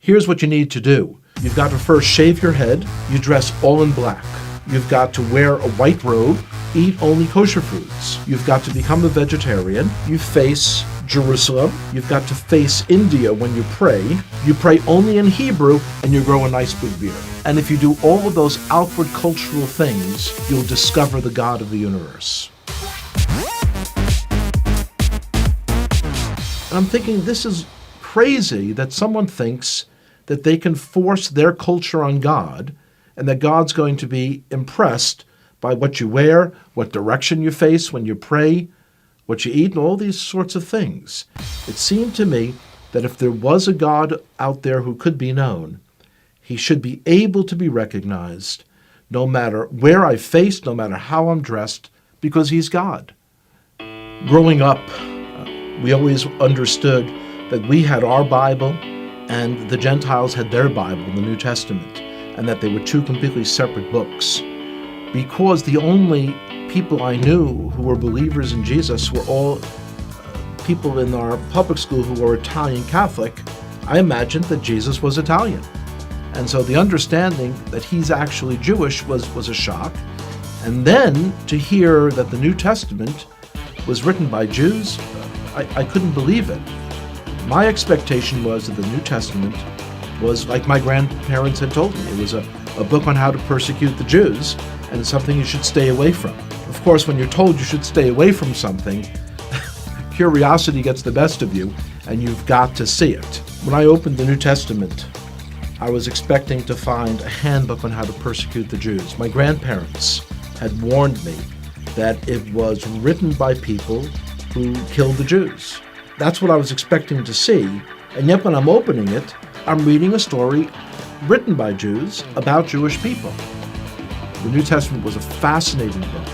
Here's what you need to do. You've got to first shave your head. You dress all in black. You've got to wear a white robe, eat only kosher foods. You've got to become a vegetarian. You face Jerusalem. You've got to face India when you pray. You pray only in Hebrew, and you grow a nice big beard. And if you do all of those outward cultural things, you'll discover the God of the universe. And I'm thinking, this is crazy that someone thinks that they can force their culture on God, and that God's going to be impressed by what you wear, what direction you face when you pray, what you eat, and all these sorts of things. It seemed to me that if there was a God out there who could be known, he should be able to be recognized no matter where I face, no matter how I'm dressed, because he's God. Growing up, we always understood that we had our Bible and the Gentiles had their Bible, the New Testament, and that they were two completely separate books. Because the only people I knew who were believers in Jesus were all people in our public school who were Italian Catholic, I imagined that Jesus was Italian. And so the understanding that he's actually Jewish was a shock. And then to hear that the New Testament was written by Jews, I couldn't believe it. My expectation was that the New Testament was like my grandparents had told me. It was a book on how to persecute the Jews, and it's something you should stay away from. Of course, when you're told you should stay away from something, curiosity gets the best of you, and you've got to see it. When I opened the New Testament, I was expecting to find a handbook on how to persecute the Jews. My grandparents had warned me that it was written by people who killed the Jews. That's what I was expecting to see, and yet when I'm opening it, I'm reading a story written by Jews about Jewish people. The New Testament was a fascinating book.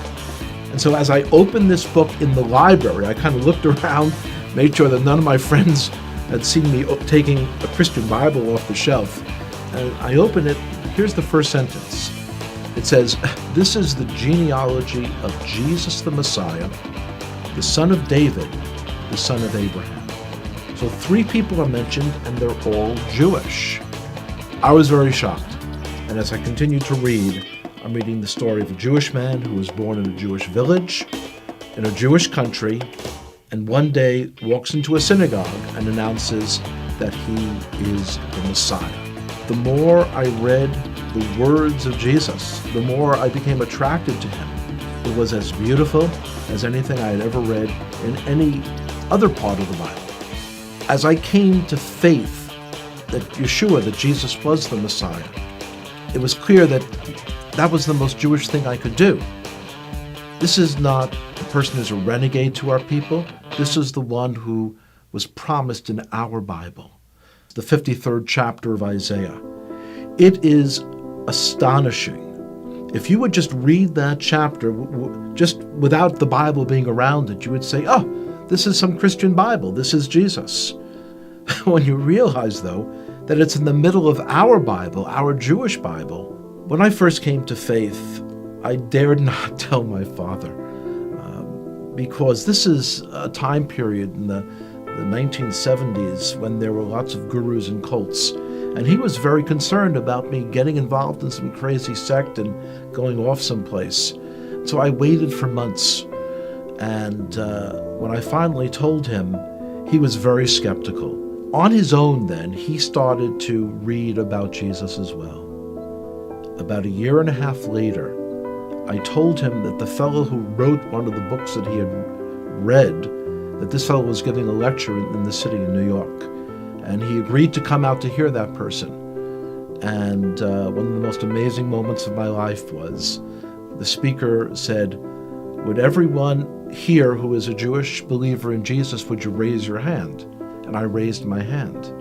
And so as I opened this book in the library, I kind of looked around, made sure that none of my friends had seen me taking a Christian Bible off the shelf. And I opened it. Here's the first sentence. It says, "This is the genealogy of Jesus the Messiah, the son of David, the son of Abraham." So 3 people are mentioned, and they're all Jewish. I was very shocked. And as I continued to read, I'm reading the story of a Jewish man who was born in a Jewish village, in a Jewish country, and one day walks into a synagogue and announces that he is the Messiah. The more I read the words of Jesus, the more I became attracted to him. It was as beautiful as anything I had ever read in any other part of the Bible. As I came to faith that Yeshua, that Jesus was the Messiah, it was clear that that was the most Jewish thing I could do. This is not a person who's a renegade to our people. This is the one who was promised in our Bible, the 53rd chapter of Isaiah. It is astonishing. If you would just read that chapter, just without the Bible being around it, you would say, oh, this is some Christian Bible. This is Jesus. When you realize, though, that it's in the middle of our Bible, our Jewish Bible. When I first came to faith, I dared not tell my father, because this is a time period in the 1970s when there were lots of gurus and cults, and he was very concerned about me getting involved in some crazy sect and going off someplace. So I waited for months, and when I finally told him, he was very skeptical. On his own then, he started to read about Jesus as well. About 1.5 years later, I told him that the fellow who wrote one of the books that he had read, that this fellow was giving a lecture in the city of New York. And he agreed to come out to hear that person. And one of the most amazing moments of my life was the speaker said, "Would everyone here who is a Jewish believer in Jesus, would you raise your hand?" And I raised my hand.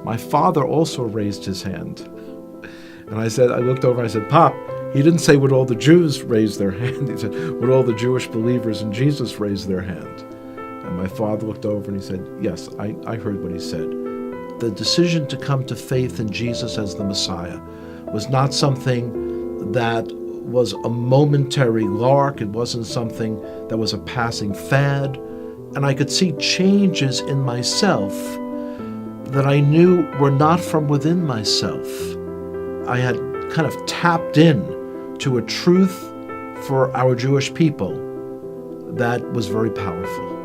My father also raised his hand. And I looked over and I said, "Pop," he didn't say would all the Jews raise their hand. He said, would all the Jewish believers in Jesus raise their hand? And my father looked over and he said, yes, I heard what he said. The decision to come to faith in Jesus as the Messiah was not something that was a momentary lark. It wasn't something that was a passing fad. And I could see changes in myself that I knew were not from within myself. I had kind of tapped in to a truth for our Jewish people that was very powerful.